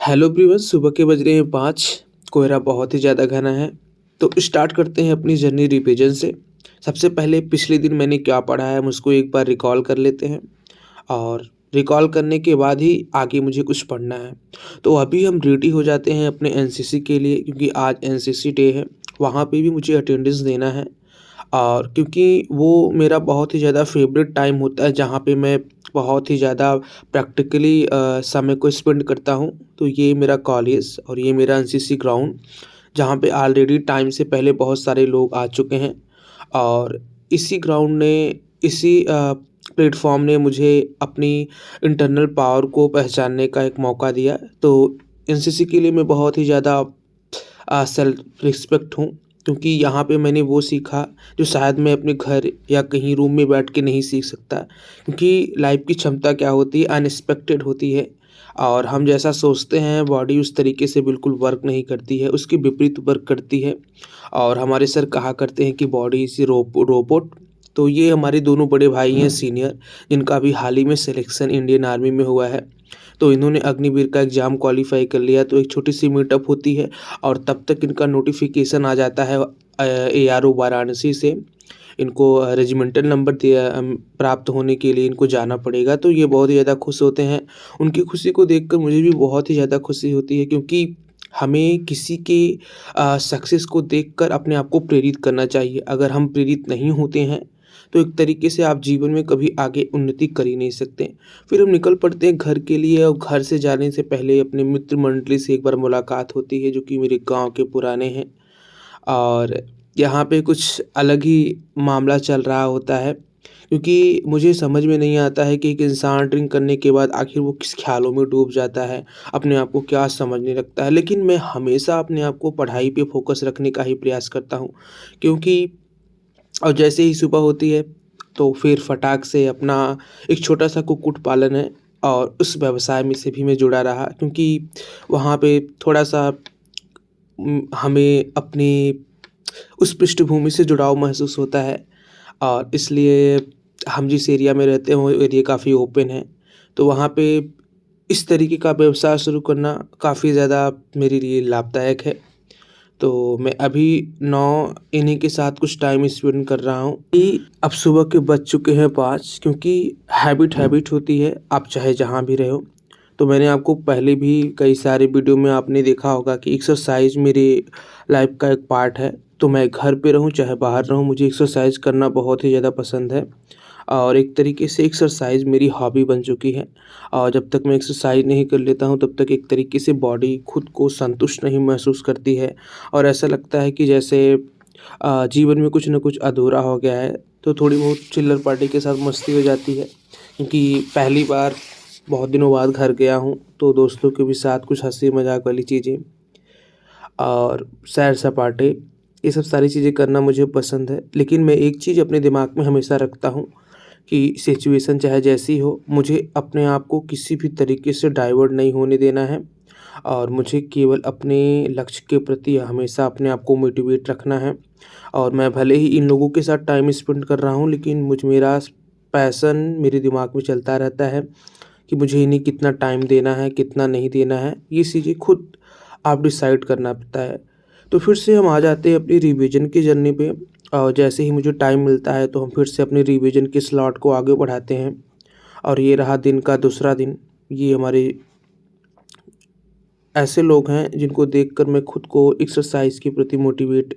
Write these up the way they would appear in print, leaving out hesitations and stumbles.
Hello everyone, सुबह के बज रहे हैं 5। कोहरा बहुत ही ज़्यादा घना है। तो स्टार्ट करते हैं अपनी जर्नी रिविजन से। सबसे पहले पिछले दिन मैंने क्या पढ़ा है, हम उसको एक बार रिकॉल कर लेते हैं और रिकॉल करने के बाद ही आगे मुझे कुछ पढ़ना है। तो अभी हम रेडी हो जाते हैं अपने एनसीसी के लिए, क्योंकि आज एनसीसी डे है। वहाँ पे भी मुझे अटेंडेंस देना है और क्योंकि वो मेरा बहुत ही ज़्यादा फेवरेट टाइम होता है, जहाँ पे मैं बहुत ही ज़्यादा प्रैक्टिकली समय को स्पेंड करता हूँ। तो ये मेरा कॉलेज और ये मेरा एनसीसी ग्राउंड, जहाँ पे ऑलरेडी टाइम से पहले बहुत सारे लोग आ चुके हैं और इसी ग्राउंड ने, इसी प्लेटफॉर्म ने मुझे अपनी इंटरनल पावर को पहचानने का एक मौका दिया। तो एनसीसी के लिए मैं बहुत ही ज़्यादा सेल्फ रिस्पेक्ट हूँ, क्योंकि यहाँ पे मैंने वो सीखा जो शायद मैं अपने घर या कहीं रूम में बैठ के नहीं सीख सकता। क्योंकि लाइफ की क्षमता क्या होती है, अनएक्सपेक्टेड होती है और हम जैसा सोचते हैं बॉडी उस तरीके से बिल्कुल वर्क नहीं करती है, उसके विपरीत वर्क करती है। और हमारे सर कहा करते हैं कि बॉडी इज़ रोबोट। तो ये हमारे दोनों बड़े भाई हैं सीनियर, जिनका अभी हाल ही में सिलेक्शन इंडियन आर्मी में हुआ है। तो इन्होंने अग्निवीर का एग्ज़ाम क्वालीफाई कर लिया। तो एक छोटी सी मीटअप होती है और तब तक इनका नोटिफिकेशन आ जाता है एआरओ वाराणसी से। इनको रेजिमेंटल नंबर दिया प्राप्त होने के लिए इनको जाना पड़ेगा। तो ये बहुत ही ज़्यादा खुश होते हैं। उनकी खुशी को देखकर मुझे भी बहुत ही ज़्यादा खुशी होती है, क्योंकि हमें किसी के सक्सेस को देखकर अपने आप को प्रेरित करना चाहिए। अगर हम प्रेरित नहीं होते हैं तो एक तरीके से आप जीवन में कभी आगे उन्नति कर ही नहीं सकते। फिर हम निकल पड़ते हैं घर के लिए और घर से जाने से पहले अपने मित्र मंडली से एक बार मुलाकात होती है, जो कि मेरे गाँव के पुराने हैं। और यहाँ पे कुछ अलग ही मामला चल रहा होता है, क्योंकि मुझे समझ में नहीं आता है कि एक इंसान ड्रिंक करने के बाद आखिर वो किस ख़्यालों में डूब जाता है, अपने आप को क्या समझने लगता है। लेकिन मैं हमेशा अपने आप को पढ़ाई पे फ़ोकस रखने का ही प्रयास करता हूँ, क्योंकि और जैसे ही सुबह होती है तो फिर फटाक से अपना एक छोटा-सा कुक्कुट पालन है और उस व्यवसाय में से भी मैं जुड़ा रहा, क्योंकि वहाँ पे थोड़ा-सा हमें अपनी उस पृष्ठभूमि से जुड़ाव महसूस होता है और इसलिए हम जिस एरिया में रहते हैं वो एरिया काफ़ी ओपन है। तो वहाँ पे इस तरीके का व्यवसाय शुरू करना काफ़ी ज़्यादा मेरे लिए लाभदायक है। तो मैं अभी 9 इन्हीं के साथ कुछ टाइम स्पेंड कर रहा हूँ कि अब सुबह के बज चुके हैं 5, क्योंकि हैबिट हैबिट होती है, आप चाहे जहाँ भी रहे हो। तो मैंने आपको पहले भी कई सारे वीडियो में आपने देखा होगा कि एक्सरसाइज मेरी लाइफ का एक पार्ट है। तो मैं घर पे रहूँ चाहे बाहर रहूँ, मुझे एक्सरसाइज करना बहुत ही ज़्यादा पसंद है और एक तरीके से एक्सरसाइज मेरी हॉबी बन चुकी है। और जब तक मैं एक्सरसाइज नहीं कर लेता हूँ तब तक एक तरीके से बॉडी खुद को संतुष्ट नहीं महसूस करती है और ऐसा लगता है कि जैसे जीवन में कुछ न कुछ अधूरा हो गया है। तो थोड़ी बहुत चिल्लर पार्टी के साथ मस्ती हो जाती है, क्योंकि पहली बार बहुत दिनों बाद घर गया हूँ, तो दोस्तों के भी साथ कुछ हँसी मज़ाक वाली चीज़ें और सैर-सपाटे, ये सब सारी चीज़ें करना मुझे पसंद है। लेकिन मैं एक चीज़ अपने दिमाग में हमेशा रखता हूँ कि सिचुएशन चाहे जैसी हो, मुझे अपने आप को किसी भी तरीके से डाइवर्ट नहीं होने देना है और मुझे केवल अपने लक्ष्य के प्रति हमेशा अपने आप को मोटिवेट रखना है। और मैं भले ही इन लोगों के साथ टाइम स्पेंड कर रहा हूँ, लेकिन मेरा पैशन मेरे दिमाग में चलता रहता है कि मुझे इन्हें कितना टाइम देना है, कितना नहीं देना है, ये चीज़ें खुद आप डिसाइड करना पड़ता है। तो फिर से हम आ जाते हैं अपनी रिवीजन की जर्नी पे और जैसे ही मुझे टाइम मिलता है तो हम फिर से अपने रिवीजन के स्लॉट को आगे बढ़ाते हैं। और ये रहा दिन का दूसरा दिन। ये हमारे ऐसे लोग हैं जिनको देखकर मैं खुद को एक्सरसाइज के प्रति मोटिवेट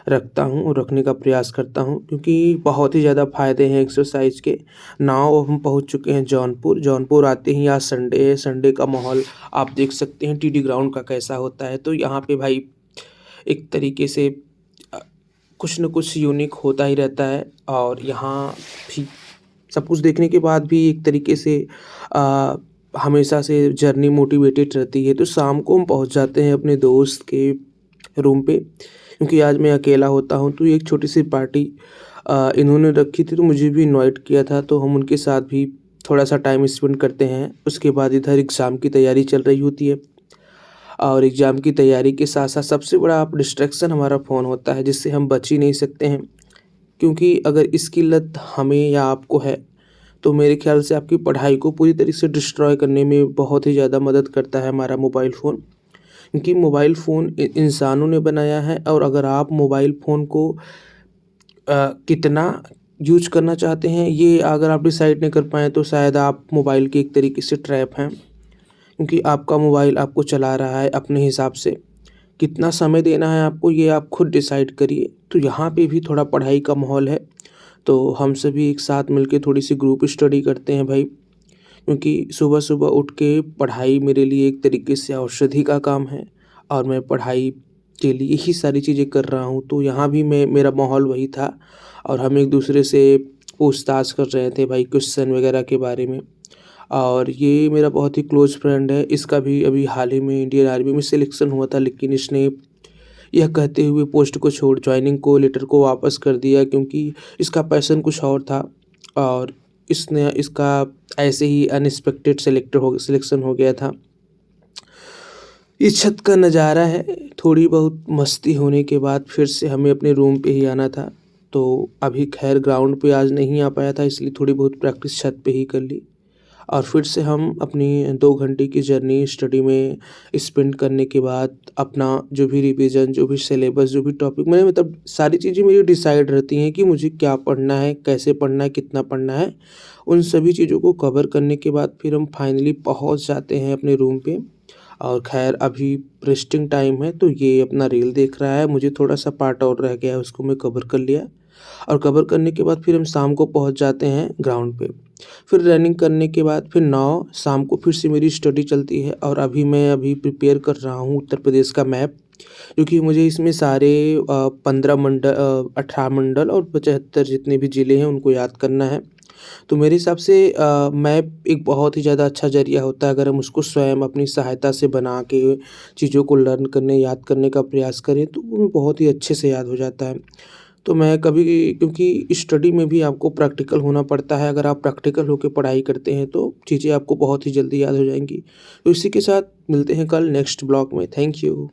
रखता हूँ और रखने का प्रयास करता हूँ, क्योंकि बहुत ही ज़्यादा फ़ायदे हैं एक्सरसाइज के। नाउ अब हम पहुँच चुके हैं जौनपुर। जौनपुर आते ही आज संडे है, संडे का माहौल आप देख सकते हैं टीडी ग्राउंड का कैसा होता है। तो यहाँ पे भाई एक तरीके से अ, कुछ न कुछ यूनिक होता ही रहता है और यहाँ भी सब कुछ देखने के बाद भी एक तरीके से अ, हमेशा से जर्नी मोटिवेटेड रहती है। तो शाम को हम पहुँच जाते हैं अपने दोस्त के रूम पे, क्योंकि आज मैं अकेला होता हूँ। तो एक छोटी-सी पार्टी इन्होंने रखी थी, तो मुझे भी इनवाइट किया था, तो हम उनके साथ भी थोड़ा-सा टाइम स्पेंड करते हैं। उसके बाद इधर एग्ज़ाम की तैयारी चल रही होती है और एग्ज़ाम की तैयारी के साथ-साथ सबसे बड़ा डिस्ट्रैक्शन हमारा फ़ोन होता है, जिससे हम बच ही नहीं सकते हैं। क्योंकि अगर इसकी लत हमें या आपको है तो मेरे ख़्याल से आपकी पढ़ाई को पूरी तरीके से डिस्ट्रॉय करने में बहुत ही ज़्यादा मदद करता है हमारा मोबाइल फ़ोन। क्योंकि मोबाइल फ़ोन इंसानों ने बनाया है और अगर आप मोबाइल फ़ोन को कितना यूज़ करना चाहते हैं, ये अगर आप डिसाइड नहीं कर पाएँ तो शायद आप मोबाइल के एक तरीके से ट्रैप हैं। क्योंकि आपका मोबाइल आपको चला रहा है अपने हिसाब से। कितना समय देना है आपको ये आप खुद डिसाइड करिए। तो यहाँ पे भी थोड़ा पढ़ाई का माहौल है, तो हम सभी एक साथ मिलके थोड़ी-सी ग्रुप स्टडी करते हैं भाई। क्योंकि सुबह-सुबह उठ के पढ़ाई मेरे लिए एक तरीके से औषधि का काम है और मैं पढ़ाई के लिए ही सारी चीज़ें कर रहा हूँ। तो यहाँ भी मेरा माहौल वही था और हम एक-दूसरे से पूछताछ कर रहे थे भाई क्वेश्चन वगैरह के बारे में। और ये मेरा बहुत ही क्लोज़ फ्रेंड है, इसका भी अभी हाल ही में इंडियन आर्मी में सिलेक्शन हुआ था, लेकिन इसने यह कहते हुए पोस्ट को छोड़ जॉइनिंग को लेटर को वापस कर दिया क्योंकि इसका पैशन कुछ और था और इसका ऐसे ही अनएक्सपेक्टेड सिलेक्शन हो गया था। इस छत का नज़ारा है, थोड़ी बहुत मस्ती होने के बाद फिर से हमें अपने रूम पे ही आना था। तो अभी खैर ग्राउंड पे आज नहीं आ पाया था, इसलिए थोड़ी बहुत प्रैक्टिस छत पे ही कर ली और फिर से हम अपनी 2 घंटे की जर्नी स्टडी में स्पेंड करने के बाद अपना जो भी रिवीजन, जो भी सिलेबस, जो भी टॉपिक मैंने मतलब सारी चीज़ें मेरी डिसाइड रहती हैं कि मुझे क्या पढ़ना है, कैसे पढ़ना है, कितना पढ़ना है। उन सभी चीज़ों को कवर करने के बाद फिर हम फाइनली पहुँच जाते हैं अपने रूम पे और ख़ैर अभी रेस्टिंग टाइम है, तो ये अपना रील देख रहा है, मुझे थोड़ा-सा पार्ट और रह गया है, उसको मैं कवर कर लिया और कवर करने के बाद फिर हम शाम को पहुँच जाते हैं ग्राउंड पे। फिर रनिंग करने के बाद फिर 9 शाम को फिर से मेरी स्टडी चलती है और अभी प्रिपेयर कर रहा हूँ उत्तर प्रदेश का मैप, क्योंकि मुझे इसमें सारे 15 मंडल 18 मंडल और 75 जितने भी ज़िले हैं उनको याद करना है। तो मेरे हिसाब से मैप एक बहुत ही ज़्यादा अच्छा ज़रिया होता है अगर हम उसको स्वयं अपनी सहायता से बना के चीज़ों को लर्न करने, याद करने का प्रयास करें तो वो बहुत ही अच्छे से याद हो जाता है। तो मैं कभी क्योंकि स्टडी में भी आपको प्रैक्टिकल होना पड़ता है, अगर आप प्रैक्टिकल होके पढ़ाई करते हैं तो चीज़ें आपको बहुत ही जल्दी याद हो जाएँगी। तो इसी के साथ मिलते हैं कल नेक्स्ट ब्लॉग में। Thank you.